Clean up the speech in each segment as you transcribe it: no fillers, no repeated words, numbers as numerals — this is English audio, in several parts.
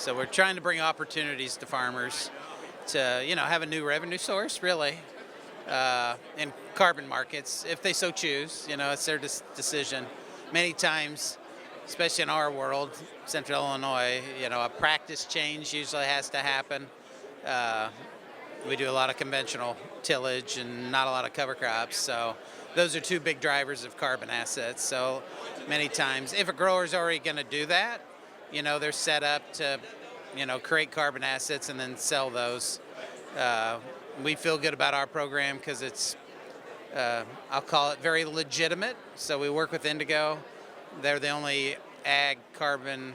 So we're trying to bring opportunities to farmers to, have a new revenue source, really, in carbon markets, if they so choose. It's their decision. Many times, especially in our world, Central Illinois, a practice change usually has to happen. We do a lot of conventional tillage and not a lot of cover crops, so those are two big drivers of carbon assets. So many times, if a grower's already going to do that, they're set up to, create carbon assets and then sell those. We feel good about our program because it's, I'll call it very legitimate. So we work with Indigo. They're the only ag carbon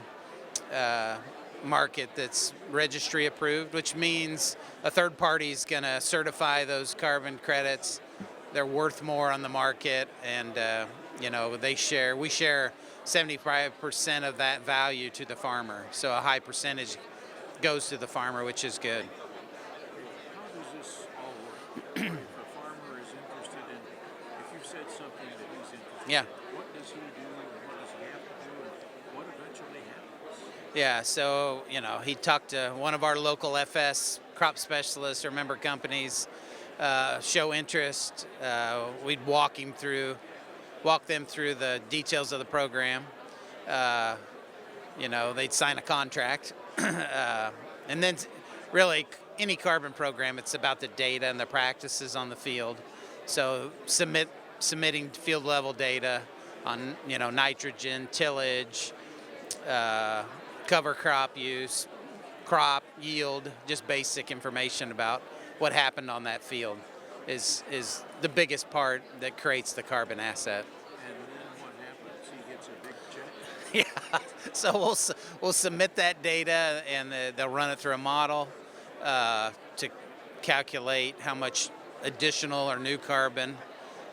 market that's registry approved, which means a third party is going to certify those carbon credits. They're worth more on the market, and we share 75% of that value to the farmer. So a high percentage goes to the farmer, which is good. How does this all work? If a farmer is interested in, if you've said something that he's interested Yeah. in, what does he do, and what does he have to do, and what eventually happens? Yeah, so, he talked to one of our local FS crop specialists or member companies, show interest. We'd walk them through the details of the program. They'd sign a contract. And then really any carbon program, it's about the data and the practices on the field. So submitting field level data on, nitrogen, tillage, cover crop use, crop yield, just basic information about what happened on that field is the biggest part that creates the carbon asset. And then what happens? He gets a big check? Yeah, so we'll submit that data and they'll run it through a model to calculate how much additional or new carbon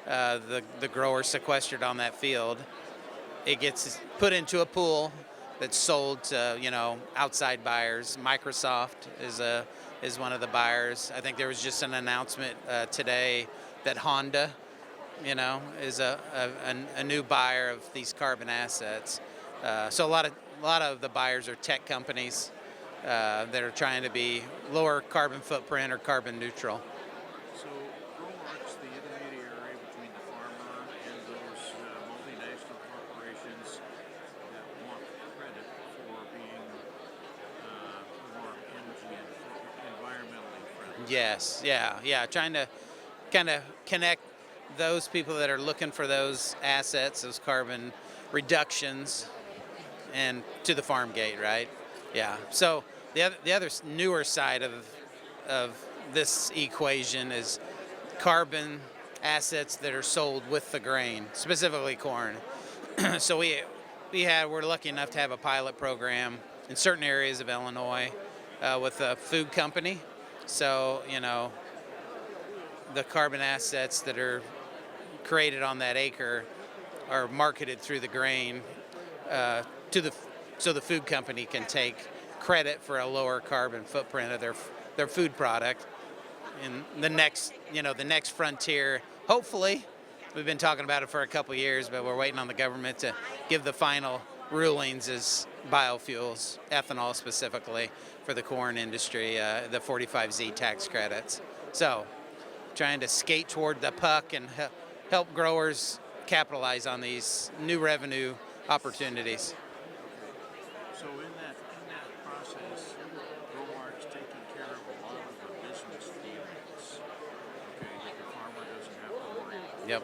the grower sequestered on that field. It gets put into a pool that's sold to outside buyers. Microsoft is one of the buyers. I think there was just an announcement today that Honda, is a new buyer of these carbon assets. So a lot of the buyers are tech companies that are trying to be lower carbon footprint or carbon neutral. So GROWMARK's the intermediary between the farmer and those multinational corporations that want credit for being more energy and environmentally friendly. Yes, yeah. Trying to kind of connect those people that are looking for those assets, those carbon reductions, and to the farm gate, right? Yeah. So the other newer side of this equation is carbon assets that are sold with the grain, specifically corn. So we're lucky enough to have a pilot program in certain areas of Illinois with a food company. So the carbon assets that are created on that acre are marketed through the grain so the food company can take credit for a lower carbon footprint of their food product. And the next frontier, hopefully, we've been talking about it for a couple years, but we're waiting on the government to give the final rulings, is biofuels, ethanol specifically for the corn industry, the 45Z tax credits. So trying to skate toward the puck and help growers capitalize on these new revenue opportunities. So in that process, GROWMARK's taking care of a lot of the business dealings, that the farmer doesn't have to worry about. Yep.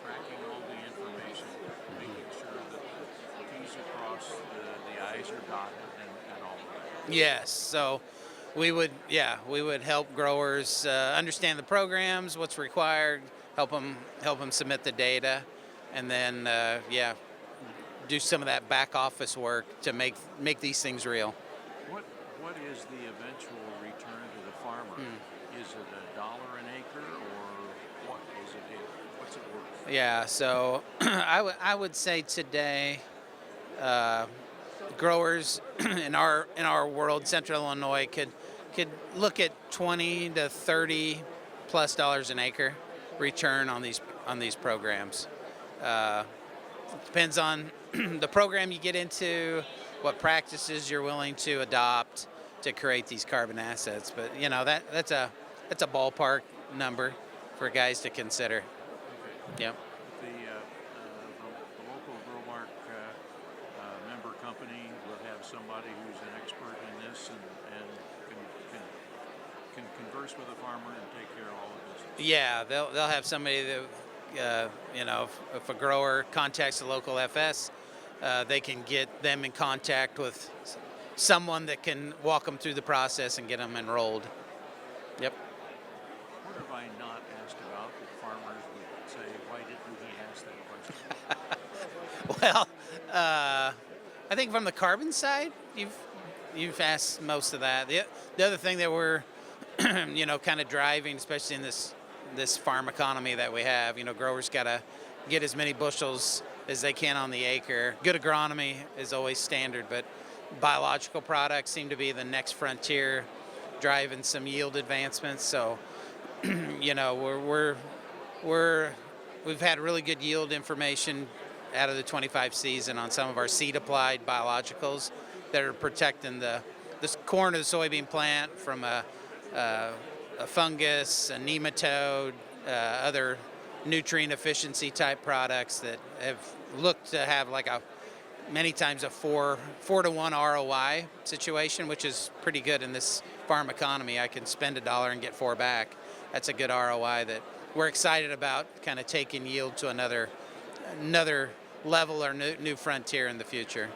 Tracking all the information, making sure that the T's are crossed, the I's are dotted, and all of that. Yes. So we would help growers understand the programs, what's required, help them submit the data, and then do some of that back office work to make these things real. What is the eventual return to the farmer? Is it $1 an acre, or what is it? What's it worth? Yeah. So I would say today, growers in our world, Central Illinois, could look at $20 to $30+ an acre return on these programs. Depends on the program you get into, what practices you're willing to adopt to create these carbon assets. But that's a ballpark number for guys to consider. Okay. Yep. The local GROWMARK member company will have somebody who's an expert in this and can converse with a farmer and take care of all of this. Yeah, they'll have somebody that if a grower contacts the local FS, they can get them in contact with someone that can walk them through the process and get them enrolled. Yep. What have I not asked about that farmers would say, why didn't he ask that question? Well, I think from the carbon side, you've asked most of that. The other thing that we're kind of driving, especially in this farm economy that we have, growers got to get as many bushels as they can on the acre. Good agronomy is always standard, but biological products seem to be the next frontier, driving some yield advancements. So, we've had really good yield information out of the 25 season on some of our seed applied biologicals that are protecting the corn or the soybean plant from a fungus, a nematode, other nutrient efficiency type products that have looked to have many times a 4 to 1 ROI situation, which is pretty good in this farm economy. I can spend $1 and get 4 back. That's a good ROI that we're excited about, kind of taking yield to another level or new frontier in the future.